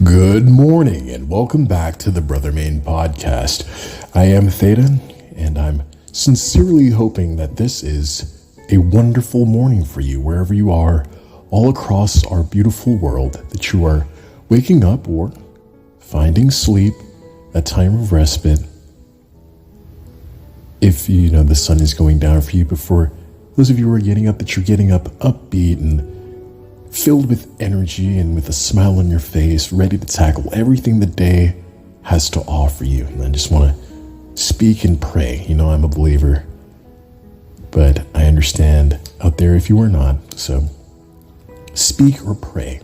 Good morning and welcome back to the Brother Main podcast. I am Theta and I'm sincerely hoping that this is a wonderful morning for you wherever you are all across our beautiful world, that you are waking up or finding sleep, a time of respite. If you know the sun is going down for you, but for those of you who are getting up, that you're getting up upbeat and filled with energy and with a smile on your face, ready to tackle everything the day has to offer you. And I just want to speak and pray. You know, I'm a believer, but I understand out there if you are not. So speak or pray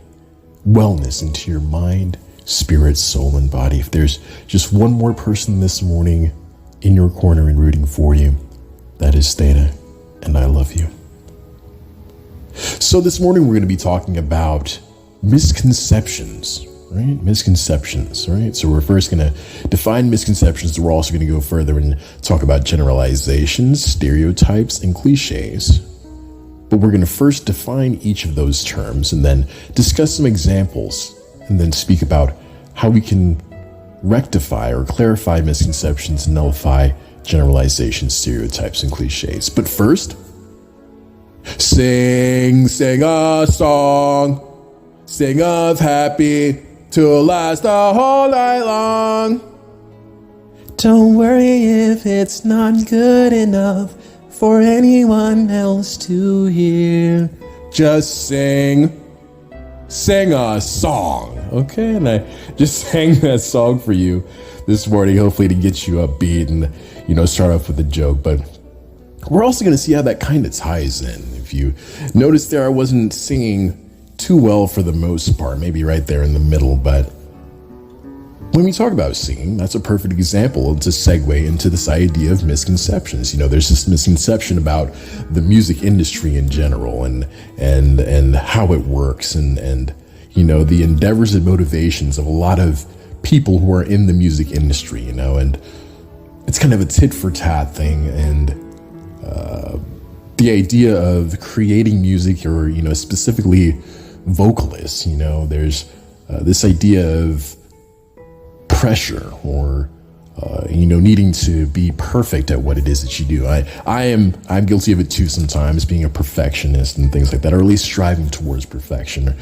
wellness into your mind, spirit, soul, and body. If there's just one more person this morning in your corner and rooting for you, that is Theta, and I love you. So this morning we're going to be talking about misconceptions, right? Misconceptions, right? So we're first going to define misconceptions. We're also going to go further and talk about generalizations, stereotypes, and cliches. But we're going to first define each of those terms and then discuss some examples and then speak about how we can rectify or clarify misconceptions and nullify generalizations, stereotypes, and cliches. But first, sing a song, sing of happy to last the whole night long. Don't worry if it's not good enough for anyone else to hear. Just sing a song, okay? And I just sang that song for you this morning, hopefully to get you upbeat and, you know, start off with a joke. But we're also going to see how that kind of ties in. If you notice there, I wasn't singing too well for the most part, maybe right there in the middle. But when we talk about singing, that's a perfect example to segue into this idea of misconceptions. You know, there's this misconception about the music industry in general and how it works and you know, the endeavors and motivations of a lot of people who are in the music industry, you know, and it's kind of a tit for tat thing. And the idea of creating music, or, you know, specifically vocalists, you know, there's this idea of pressure or, you know, needing to be perfect at what it is that you do. I'm guilty of it too sometimes, being a perfectionist and things like that, or at least striving towards perfection.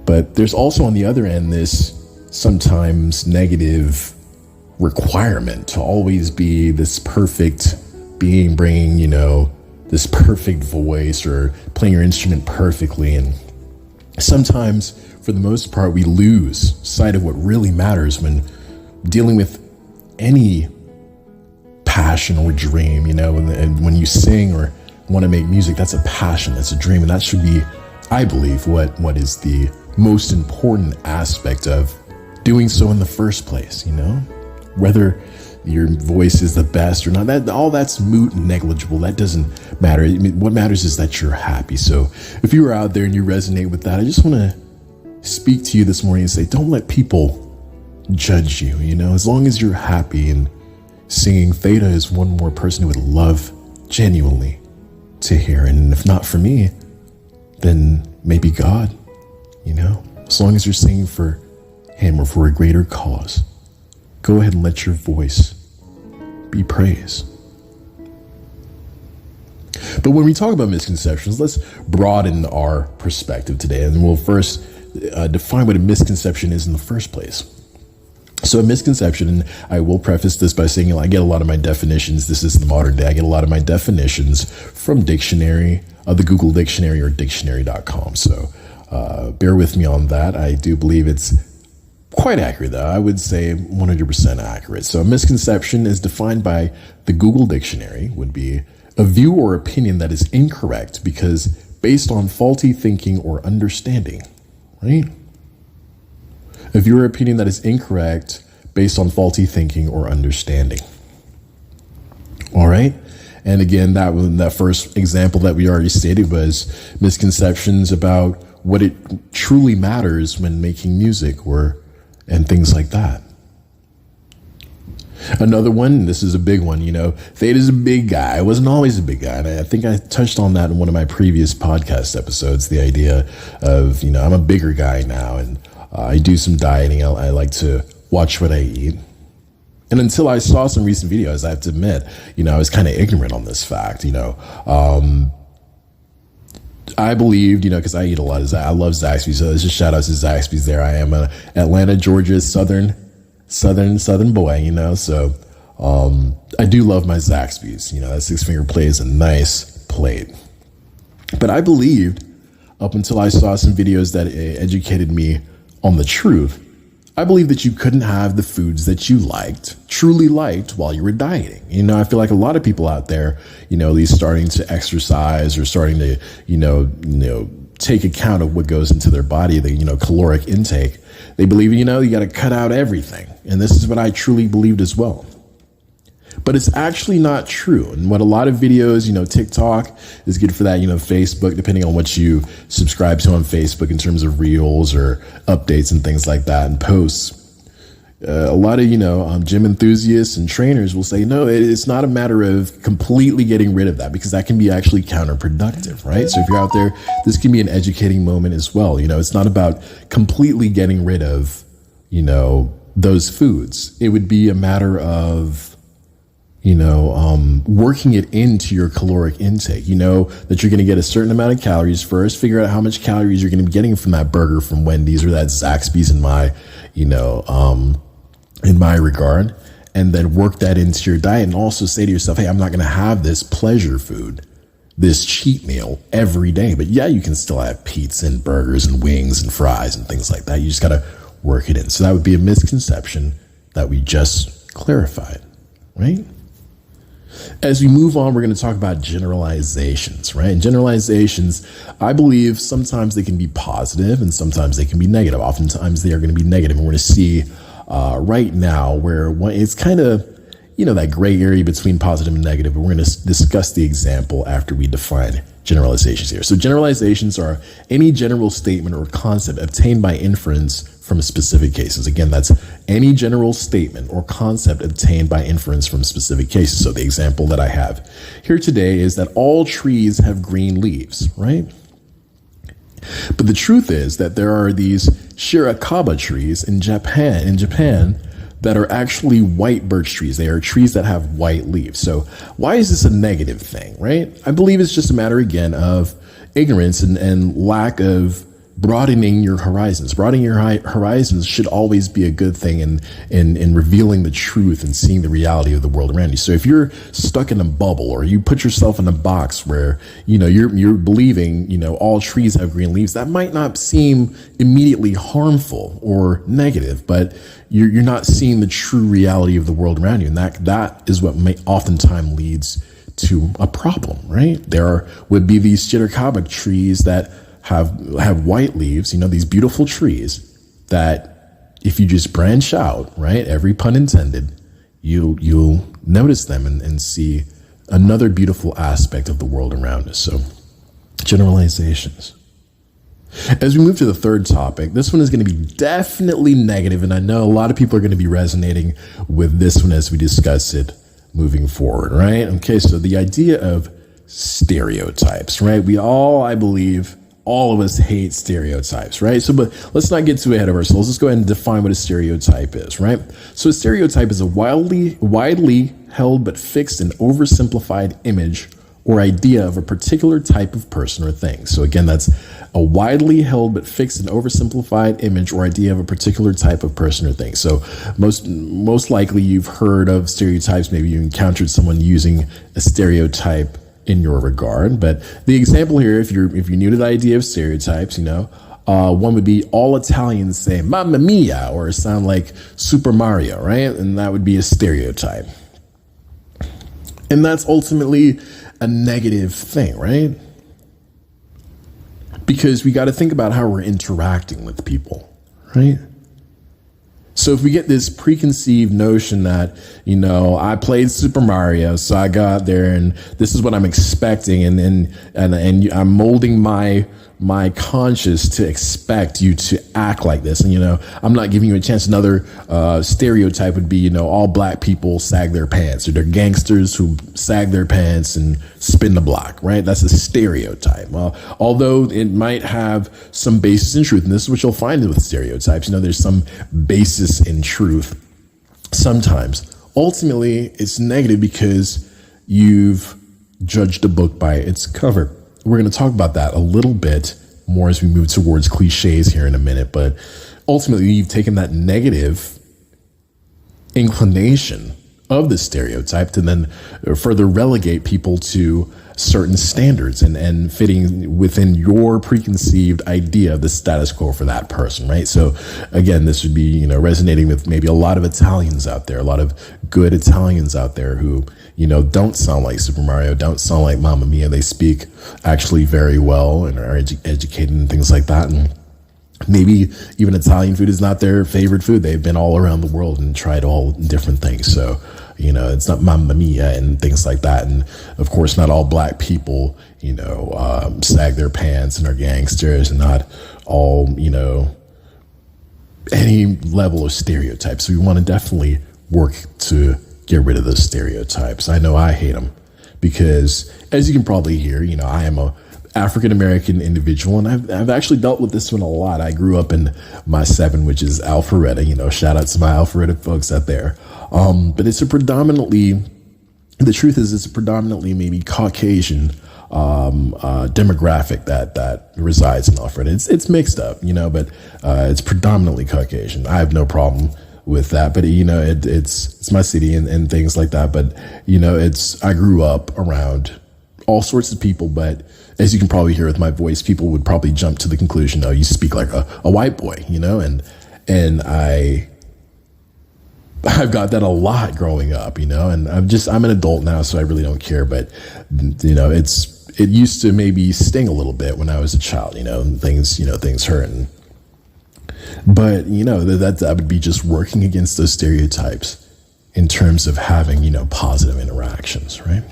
But there's also on the other end this sometimes negative requirement to always be this perfect being, bringing, you know, this perfect voice or playing your instrument perfectly. And sometimes, for the most part, we lose sight of what really matters when dealing with any passion or dream, you know. And when you sing or want to make music, that's a passion, that's a dream. And that should be, I believe, what is the most important aspect of doing so in the first place, you know. Whether your voice is the best or not, that all that's moot and negligible. That doesn't matter. I mean, what matters is that you're happy. So if you are out there and you resonate with that, I just want to speak to you this morning and say, don't let people judge you. You know, as long as you're happy and singing, Theta is one more person who would love genuinely to hear. And if not for me, then maybe God, you know, as long as you're singing for him or for a greater cause, go ahead and let your voice be praised. But when we talk about misconceptions, let's broaden our perspective today. And we'll first define what a misconception is in the first place. So a misconception, and I will preface this by saying, I get a lot of my definitions. This is the modern day. I get a lot of my definitions from dictionary, the Google Dictionary or dictionary.com. So bear with me on that. I do believe it's quite accurate, though. I would say 100% accurate. So a misconception is defined by the Google Dictionary would be a view or opinion that is incorrect because based on faulty thinking or understanding, right? A view or opinion that is incorrect based on faulty thinking or understanding. All right. And again, that first example that we already stated was misconceptions about what it truly matters when making music and things like that. Another one, this is a big one, you know, Theta's a big guy. I wasn't always a big guy. And I think I touched on that in one of my previous podcast episodes, the idea of, you know, I'm a bigger guy now. And I do some dieting. I like to watch what I eat. And until I saw some recent videos, I have to admit, I was kind of ignorant on this fact. I believed, because I eat a lot of I love Zaxby's. So let's just shout out to Zaxby's there. I am a Atlanta, Georgia, southern boy, so I do love my Zaxby's. That 6-finger plate is a nice plate. But I believed, up until I saw some videos that educated me on the truth, I believe that you couldn't have the foods that you truly liked while you were dieting. I feel like a lot of people out there, at least starting to exercise or starting to, take account of what goes into their body, the, caloric intake. They believe, you got to cut out everything. And this is what I truly believed as well. But it's actually not true. And what a lot of videos, TikTok is good for that, Facebook, depending on what you subscribe to on Facebook in terms of reels or updates and things like that and posts. A lot of, gym enthusiasts and trainers will say, no, it's not a matter of completely getting rid of that, because that can be actually counterproductive, right? So if you're out there, this can be an educating moment as well. It's not about completely getting rid of, those foods. It would be a matter of, working it into your caloric intake. That you're going to get a certain amount of calories first, figure out how much calories you're going to be getting from that burger from Wendy's or that Zaxby's in my regard, and then work that into your diet and also say to yourself, hey, I'm not going to have this pleasure food, this cheat meal every day. But yeah, you can still have pizza and burgers and wings and fries and things like that. You just got to work it in. So that would be a misconception that we just clarified, right? As we move on, we're going to talk about generalizations, right? And generalizations, I believe sometimes they can be positive and sometimes they can be negative. Oftentimes they are going to be negative. And we're going to see right now where it's kind of, that gray area between positive and negative. But we're going to discuss the example after we define generalizations here. So generalizations are any general statement or concept obtained by inference from specific cases. Again, that's any general statement or concept obtained by inference from specific cases. So the example that I have here today is that all trees have green leaves, right? But the truth is that there are these shirakawa trees in Japan that are actually white birch trees. They are trees that have white leaves. So why is this a negative thing, right? I believe it's just a matter, again, of ignorance and lack of broadening your horizons. Broadening your horizons should always be a good thing in revealing the truth and seeing the reality of the world around you. So if you're stuck in a bubble or you put yourself in a box where, you're believing, all trees have green leaves, that might not seem immediately harmful or negative, but you're not seeing the true reality of the world around you. And that is what oftentimes leads to a problem, right? There would be these shirakawa trees that have white leaves, these beautiful trees that if you just branch out, right, every pun intended, you'll notice them and see another beautiful aspect of the world around us. So generalizations. As we move to the third topic, this one is going to be definitely negative, and I know a lot of people are going to be resonating with this one as we discuss it moving forward, right? Okay, so the idea of stereotypes, right? I believe all of us hate stereotypes, right? So, but let's not get too ahead of ourselves. Let's go ahead and define what a stereotype is, right? So a stereotype is a widely held but fixed and oversimplified image or idea of a particular type of person or thing. So again, that's a widely held but fixed and oversimplified image or idea of a particular type of person or thing. So most likely you've heard of stereotypes. Maybe you encountered someone using a stereotype in your regard. But the example here, if you're new to the idea of stereotypes, one would be all Italians say "Mamma Mia" or sound like Super Mario, right? And that would be a stereotype. And that's ultimately a negative thing, right? Because we got to think about how we're interacting with people, right? So if we get this preconceived notion that, I played Super Mario, so I got there and this is what I'm expecting, and I'm molding my conscience to expect you to act like this. And, I'm not giving you a chance. Another stereotype would be, all black people sag their pants, or they're gangsters who sag their pants and spin the block, right? That's a stereotype. Well, although it might have some basis in truth, and this is what you'll find with stereotypes, there's some basis in truth. Sometimes, ultimately, it's negative because you've judged a book by its cover. We're going to talk about that a little bit more as we move towards cliches here in a minute. But ultimately, you've taken that negative inclination of the stereotype to then further relegate people to certain standards and fitting within your preconceived idea of the status quo for that person, right? So again, this would be, resonating with maybe a lot of Italians out there, a lot of good Italians out there who, don't sound like Super Mario, don't sound like Mamma Mia. They speak actually very well and are educated and things like that. And maybe even Italian food is not their favorite food. They've been all around the world and tried all different things. So, it's not Mamma Mia and things like that. And of course, not all black people, sag their pants and are gangsters, and not all, any level of stereotypes. So we want to definitely work to get rid of those stereotypes. I know I hate them because, as you can probably hear, I am a African-American individual, and I've actually dealt with this one a lot. I grew up in my 7, which is Alpharetta, shout out to my Alpharetta folks out there. But it's the truth is it's a predominantly maybe Caucasian demographic that resides in Alpharetta. It's mixed up, but it's predominantly Caucasian. I have no problem with that, but it's my city and things like that. But I grew up around all sorts of people, but as you can probably hear with my voice, people would probably jump to the conclusion, oh, you speak like a white boy, and I've got that a lot growing up, and I'm an adult now, so I really don't care. But, it used to maybe sting a little bit when I was a child, things hurt. But, that would be just working against those stereotypes in terms of having, positive interactions, right?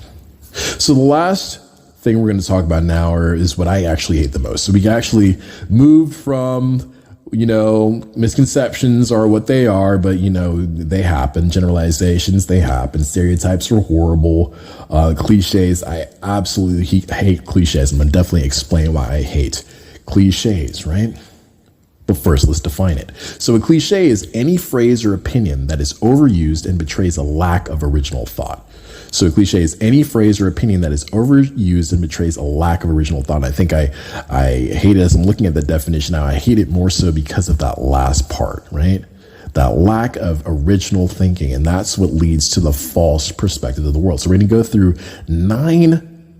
So the last thing we're going to talk about now is what I actually hate the most. So we actually moved from, misconceptions are what they are, but, they happen. Generalizations, they happen. Stereotypes are horrible. Cliches, I absolutely hate cliches. I'm going to definitely explain why I hate cliches, right? But first, let's define it. So a cliche is any phrase or opinion that is overused and betrays a lack of original thought. So a cliche is any phrase or opinion that is overused and betrays a lack of original thought. And I think I hate it as I'm looking at the definition now. I hate it more so because of that last part, right? That lack of original thinking. And that's what leads to the false perspective of the world. So we're going to go through 9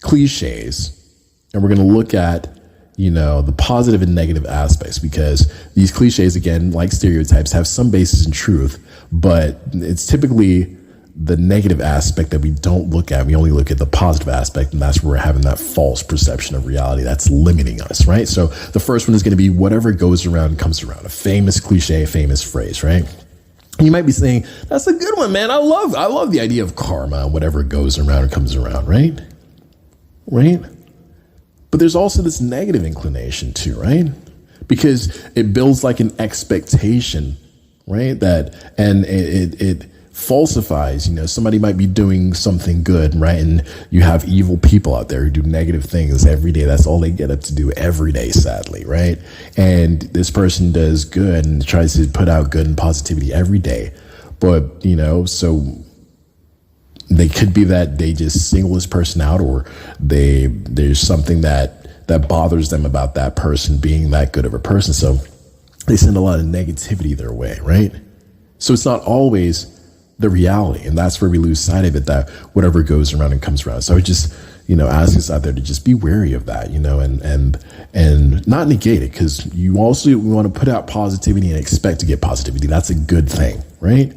cliches, and we're going to look at, the positive and negative aspects, because these cliches, again, like stereotypes, have some basis in truth, but it's typically the negative aspect that we don't look at. We only look at the positive aspect, and that's where we're having that false perception of reality that's limiting us, right? So the first one is going to be whatever goes around comes around. A famous cliche, a famous phrase, right? And you might be saying, that's a good one, man. I love the idea of karma, whatever goes around comes around, right? Right? But there's also this negative inclination too, right? Because it builds like an expectation, right? And it falsifies, somebody might be doing something good, right? And you have evil people out there who do negative things every day. That's all they get up to do every day, sadly, right? And this person does good and tries to put out good and positivity every day. But, so they could be that they just single this person out, or there's something that bothers them about that person being that good of a person. So they send a lot of negativity their way, right? So it's not always the reality. And that's where we lose sight of it, that whatever goes around and comes around. So I would just, ask us out there to just be wary of that, and not negate it, because you also want to put out positivity and expect to get positivity. That's a good thing, right?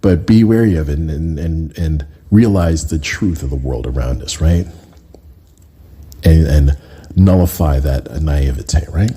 But be wary of it and realize the truth of the world around us, right? And nullify that naivete, right?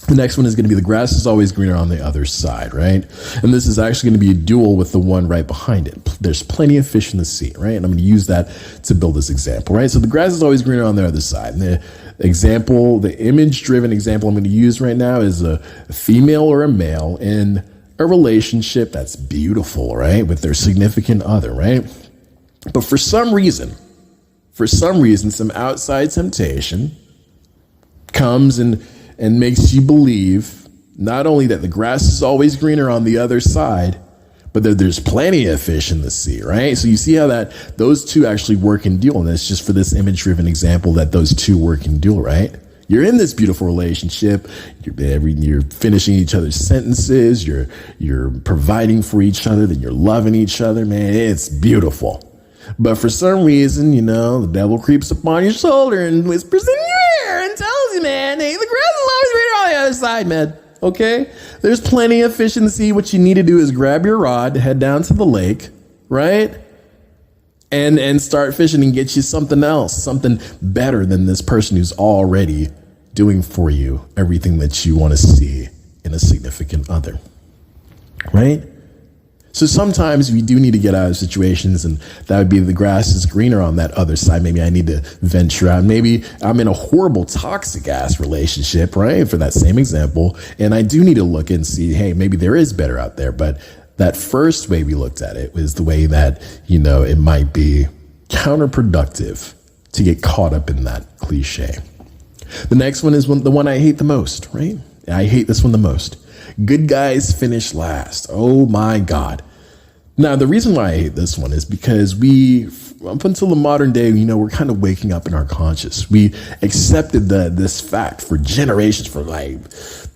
The next one is going to be the grass is always greener on the other side, right? And this is actually going to be a duel with the one right behind it. There's plenty of fish in the sea, right? And I'm going to use that to build this example, right? So the grass is always greener on the other side. And the example, the image-driven example I'm going to use right now is a female or a male in a relationship that's beautiful, right? With their significant other, right? But for some reason, some outside temptation comes and makes you believe not only that the grass is always greener on the other side, but that there's plenty of fish in the sea, right? So you see how that those two actually work in duel. And it's just for this image-driven example that those two work in duel, right? You're in this beautiful relationship. You're finishing each other's sentences. You're providing for each other. Then you're loving each other, man. It's beautiful. But for some reason, the devil creeps upon your shoulder and whispers in your ear and tells you, man, hey, the grass is always greener on the other side, man. Okay? There's plenty of fish in the sea. What you need to do is grab your rod, head down to the lake, right? And start fishing and get you something else, something better than this person who's already doing for you everything that you want to see in a significant other, right? So sometimes we do need to get out of situations, and that would be the grass is greener on that other side. Maybe I need to venture out. Maybe I'm in a horrible toxic ass relationship, right? For that same example. And I do need to look and see, hey, maybe there is better out there. But that first way we looked at it was the way that, it might be counterproductive to get caught up in that cliche. The next one is the one I hate the most, right? I hate this one the most. Good guys finish last. Oh my God. Now, the reason why I hate this one is because up until the modern day, we're kind of waking up in our conscious. We accepted this fact for generations, for like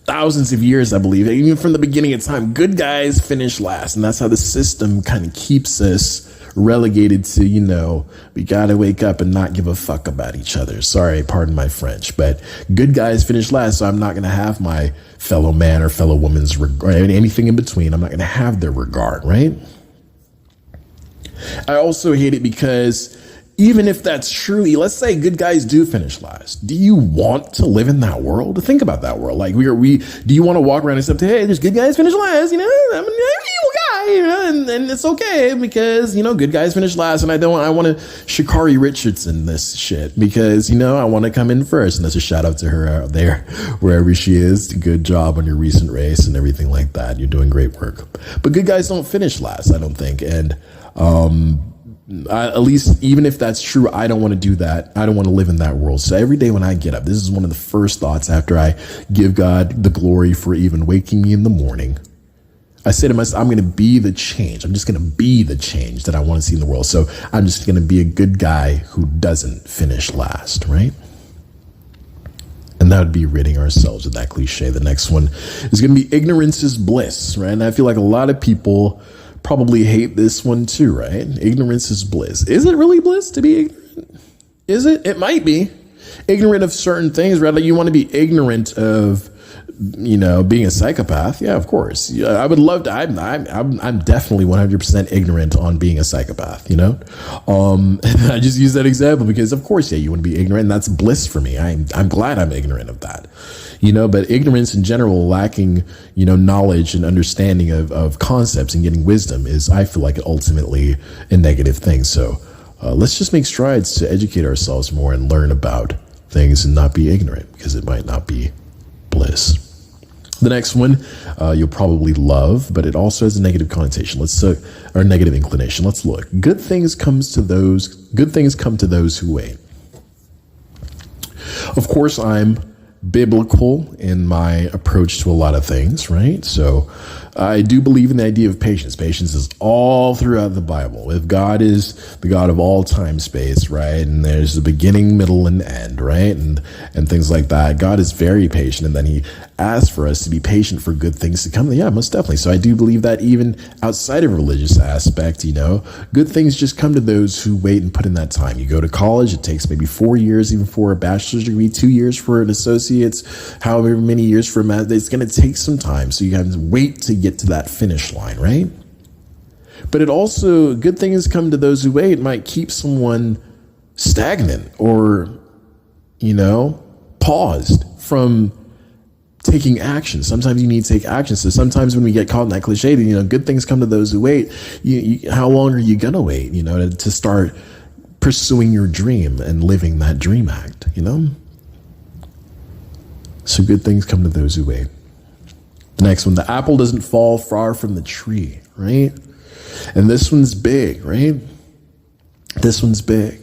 thousands of years, I believe, even from the beginning of time. Good guys finish last. And that's how the system kind of keeps us relegated to, we got to wake up and not give a fuck about each other. Sorry, pardon my French, but good guys finish last. So I'm not going to have my fellow man or fellow woman's regard, anything in between. I'm not going to have their regard, right? I also hate it because even if that's true, let's say good guys do finish last. Do you want to live in that world? Think about that world. Like do you want to walk around and say, hey, there's good guys finish last, I'm an evil guy, and it's okay because, good guys finish last. And I want to Sha'Carri Richardson this shit because, I want to come in first. And that's a shout out to her out there, wherever she is. Good job on your recent race and everything like that. You're doing great work. But good guys don't finish last, I don't think. And, at least even if that's true, I don't want to do that. I don't want to live in that world. So every day when I get up, this is one of the first thoughts after I give God the glory for even waking me in the morning. I say to myself, I'm going to be the change. I'm just going to be the change that I want to see in the world. So I'm just going to be a good guy who doesn't finish last, right? And that would be ridding ourselves of that cliche. The next one is going to be ignorance is bliss, right? And I feel like a lot of people probably hate this one too, right? Ignorance is bliss. Is it really bliss to be ignorant? Is it? It might be. Ignorant of certain things, right? Like you want to be ignorant of, being a psychopath. Yeah, of course. Yeah, I would love to. I'm definitely 100% ignorant on being a psychopath, I just use that example because of course, yeah, you want to be ignorant. And that's bliss for me. I'm glad I'm ignorant of that. But ignorance in general, lacking, knowledge and understanding of concepts and getting wisdom is, I feel like, ultimately a negative thing. So let's just make strides to educate ourselves more and learn about things and not be ignorant because it might not be bliss. The next one you'll probably love, but it also has a negative connotation. Or negative inclination. Let's look. Good things come to those who wait. Of course, I'm biblical in my approach to a lot of things, right? So I do believe in the idea of patience. Patience is all throughout the Bible. If God is the God of all time, space, right? And there's the beginning, middle, and end, right? And things like that. God is very patient, and then he asks for us to be patient for good things to come. Yeah, most definitely. So I do believe that even outside of a religious aspect, good things just come to those who wait and put in that time. You go to college, it takes maybe 4 years, even for a bachelor's degree, 2 years for an associate's, however many years for a master's. It's going to take some time. So you have to wait to get to that finish line, right? But it also, good things come to those who wait, might keep someone stagnant or, paused from taking action. Sometimes you need to take action. So sometimes when we get caught in that cliche, good things come to those who wait. How long are you going to wait, to start pursuing your dream and living that dream act, So good things come to those who wait. The next one, the apple doesn't fall far from the tree, right? And this one's big, right? This one's big.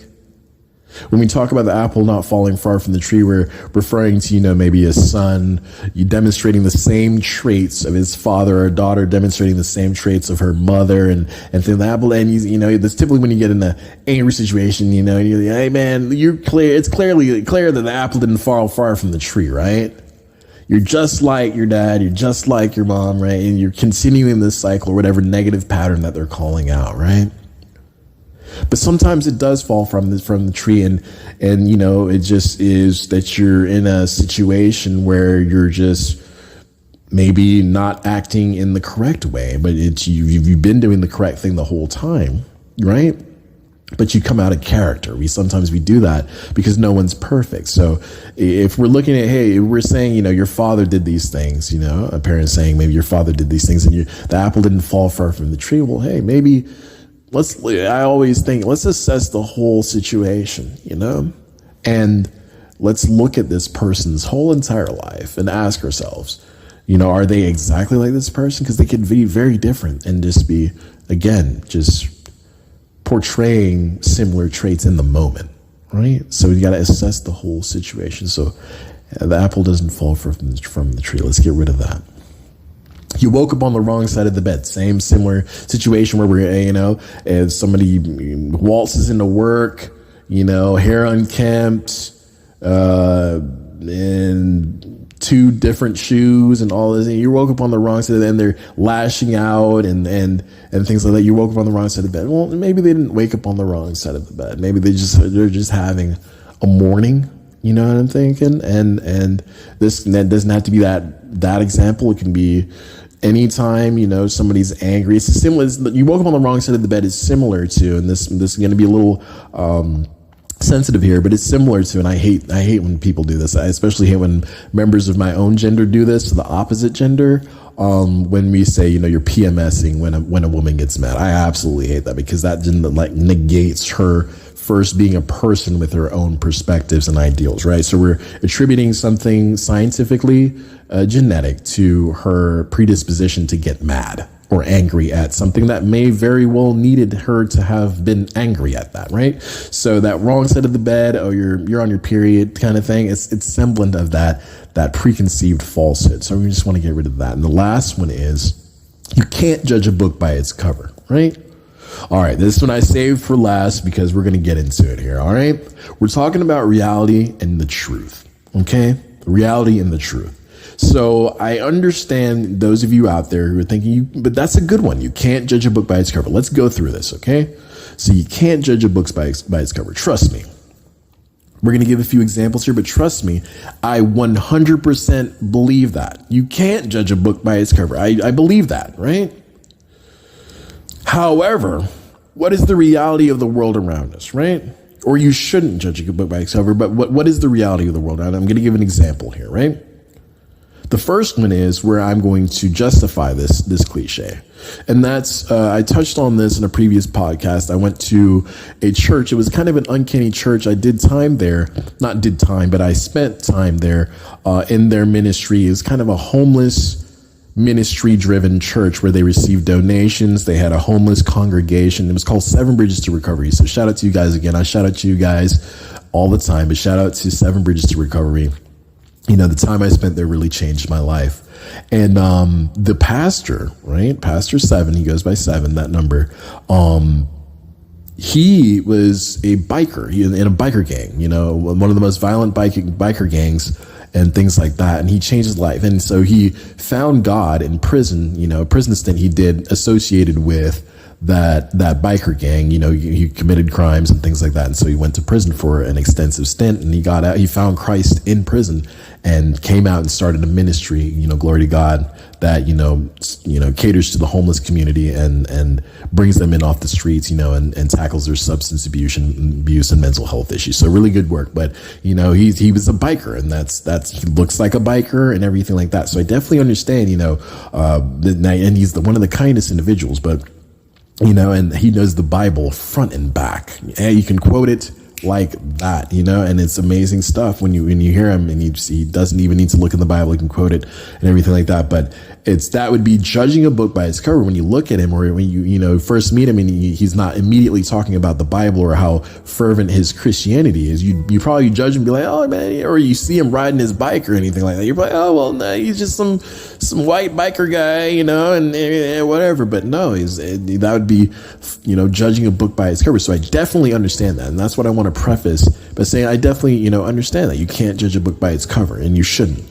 When we talk about the apple not falling far from the tree, we're referring to, maybe a son, you demonstrating the same traits of his father, or a daughter demonstrating the same traits of her mother, and through the apple. And that's typically when you get in an angry situation, and you're like, hey man, it's clearly clear that the apple didn't fall far from the tree, right? You're just like your dad, you're just like your mom, right? And you're continuing this cycle or whatever negative pattern that they're calling out, right? But sometimes it does fall from the tree, and it just is that you're in a situation where you're just maybe not acting in the correct way, but you've been doing the correct thing the whole time, right? But you come out of character. We do that because no one's perfect. So if we're looking at, hey, we're saying, your father did these things, a parent saying maybe your father did these things and the apple didn't fall far from the tree. Well, hey, maybe I always think, let's assess the whole situation, and let's look at this person's whole entire life and ask ourselves, are they exactly like this person? Because they could be very different and just be, again, just portraying similar traits in the moment, right? So you got to assess the whole situation. So the apple doesn't fall from the tree. Let's get rid of that. You woke up on the wrong side of the bed. Similar situation where we're, as somebody waltzes into work, hair unkempt, and 2 different shoes and all this. And you woke up on the wrong side of the bed, and they're lashing out and things like that. You woke up on the wrong side of the bed. Well, maybe they didn't wake up on the wrong side of the bed. Maybe they're just having a morning. You know what I'm thinking? And that doesn't have to be that example. It can be anytime, somebody's angry. It's similar. You woke up on the wrong side of the bed is similar to, and this is going to be a little sensitive here, but it's similar to, and I hate when people do this. I especially hate when members of my own gender do this to the opposite gender. When we say, you're PMSing when a woman gets mad. I absolutely hate that, because that negates her first being a person with her own perspectives and ideals, right? So we're attributing something scientifically genetic to her predisposition to get mad or angry at something that may very well needed her to have been angry at that, right? So that wrong side of the bed, you're on your period kind of thing, it's semblant of that preconceived falsehood. So we just want to get rid of that. And the last one is, you can't judge a book by its cover, right? All right, this one I saved for last because we're going to get into it here, all right? We're talking about reality and the truth, okay? Reality and the truth. So I understand those of you out there who are thinking, but that's a good one. You can't judge a book by its cover. Let's go through this, okay? So you can't judge a book by its cover. Trust me. We're going to give a few examples here, but trust me, I 100% believe that. You can't judge a book by its cover. I believe that, right? However, what is the reality of the world around us, right? Or you shouldn't judge a book by its cover, but what is the reality of the world? And I'm going to give an example here, right? The first one is where I'm going to justify this cliche. And that's, I touched on this in a previous podcast. I went to a church. It was kind of an uncanny church. I did time there, but I spent time there in their ministry. It was kind of a homeless ministry-driven church where they received donations. They had a homeless congregation. It was called Seven Bridges to Recovery. So shout out to you guys again. I shout out to you guys all the time, but shout out to Seven Bridges to Recovery. The time I spent there really changed my life. And the pastor, right? Pastor Seven, he goes by Seven, that number. He was a biker in a biker gang, one of the most violent biker gangs and things like that. And he changed his life. And so he found God in prison, a prison stint he did associated with that biker gang. He committed crimes and things like that, and so he went to prison for an extensive stint, and he got out. He found Christ in prison and came out and started a ministry, glory to God, that caters to the homeless community and brings them in off the streets, and tackles their substance abuse and mental health issues. So really good work. But he was a biker, and he looks like a biker and everything like that. So I definitely understand, and he's one of the kindest individuals, but and he knows the Bible front and back. Yeah, you can quote it like that, and it's amazing stuff when you hear him, and he doesn't even need to look in the Bible. He can quote it and everything like that. But that would be judging a book by its cover. When you look at him, or when you first meet him, and he's not immediately talking about the Bible or how fervent his Christianity is, you probably judge him and be like, oh man, or you see him riding his bike or anything like that, you're like, oh well, no, he's just some white biker guy, and whatever. But no, that would be judging a book by its cover. So I definitely understand that, and that's what I want to preface by saying I definitely understand that you can't judge a book by its cover, and you shouldn't.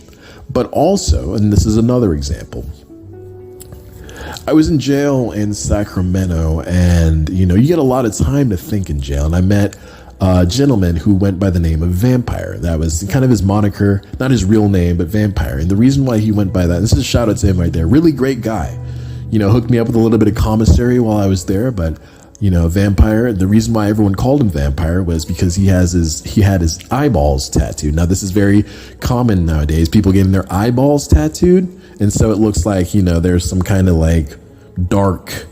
But also, and this is another example, I was in jail in Sacramento, and you get a lot of time to think in jail, and I met a gentleman who went by the name of Vampire. That was kind of his moniker, not his real name, but Vampire. And the reason why he went by that, this is a shout out to him right there, really great guy, hooked me up with a little bit of commissary while I was there. But Vampire, the reason why everyone called him Vampire was because he had his eyeballs tattooed. Now, this is very common nowadays, people getting their eyeballs tattooed. And so it looks like, there's some kind of like dark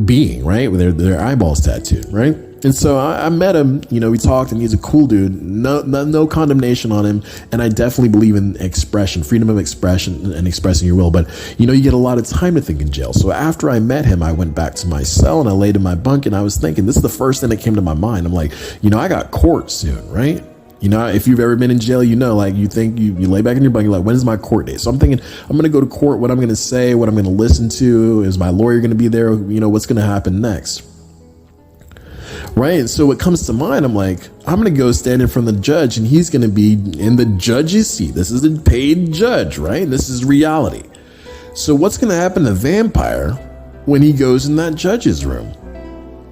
being, right? With their eyeballs tattooed, right? And so I met him, we talked, and he's a cool dude. No condemnation on him. And I definitely believe in expression, freedom of expression and expressing your will. But, you get a lot of time to think in jail. So after I met him, I went back to my cell and I laid in my bunk, and I was thinking, this is the first thing that came to my mind. I'm like, I got court soon, right? If you've ever been in jail, like you think you lay back in your bunk, you're like, when is my court date? So I'm thinking, I'm going to go to court, what I'm going to say, what I'm going to listen to. Is my lawyer going to be there? What's going to happen next? Right. And so what comes to mind, I'm like, I'm going to go stand in front of the judge, and he's going to be in the judge's seat. This is a paid judge, right? This is reality. So what's going to happen to Vampire when he goes in that judge's room?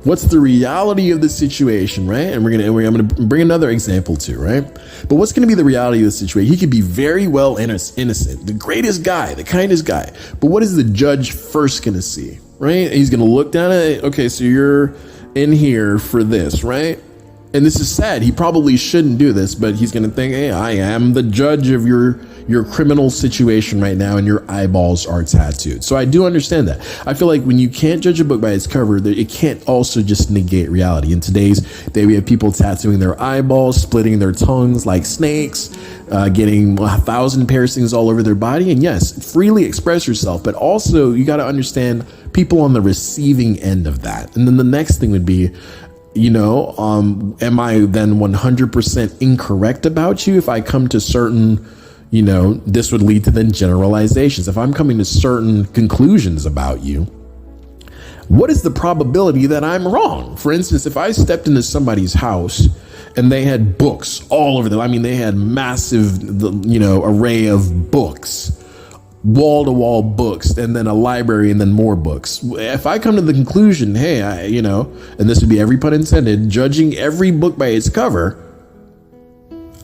What's the reality of the situation, right? And I'm going to bring another example too, right? But what's going to be the reality of the situation? He could be very well innocent, the greatest guy, the kindest guy. But what is the judge first going to see, right? He's going to look down at it. Okay, so you're in here for this, right? And this is sad. He probably shouldn't do this, but he's going to think, hey, I am the judge of your criminal situation right now, and your eyeballs are tattooed. So I do understand that. I feel like when you can't judge a book by its cover, it can't also just negate reality. In today's day, we have people tattooing their eyeballs, splitting their tongues like snakes, getting 1,000 piercings all over their body. And yes, freely express yourself, but also you got to understand people on the receiving end of that. And then the next thing would be, am I then 100% incorrect about you if I come to certain, this would lead to then generalizations. If I'm coming to certain conclusions about you, what is the probability that I'm wrong? For instance, if I stepped into somebody's house and they had books all over them, they had massive, array of books, wall-to-wall books, and then a library, and then more books. If I come to the conclusion, hey, and this would be every pun intended, judging every book by its cover,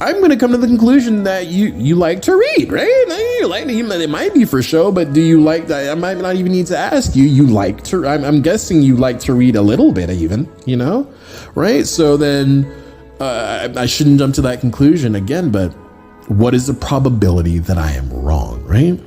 I'm going to come to the conclusion that you like to read, right? It might be for show, but do you like that? I might not even need to ask you. You like to, I'm guessing you like to read a little bit even, right? So then I shouldn't jump to that conclusion again, but what is the probability that I am wrong, right?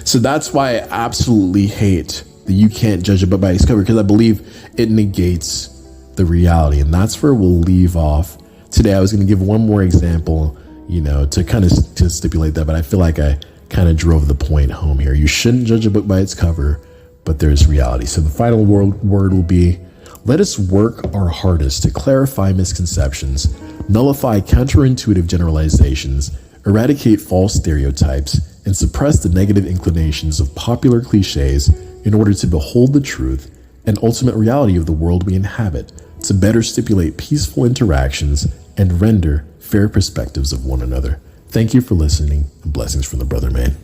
So that's why I absolutely hate that you can't judge a book by its cover, because I believe it negates the reality. And that's where we'll leave off today. I was going to give one more example, to kind of to stipulate that, but I feel like I kind of drove the point home here. You shouldn't judge a book by its cover, but there's reality. So the final word will be, let us work our hardest to clarify misconceptions, nullify counterintuitive generalizations, eradicate false stereotypes, and suppress the negative inclinations of popular cliches in order to behold the truth and ultimate reality of the world we inhabit, to better stipulate peaceful interactions and render fair perspectives of one another. Thank you for listening, and blessings from the Brother Man.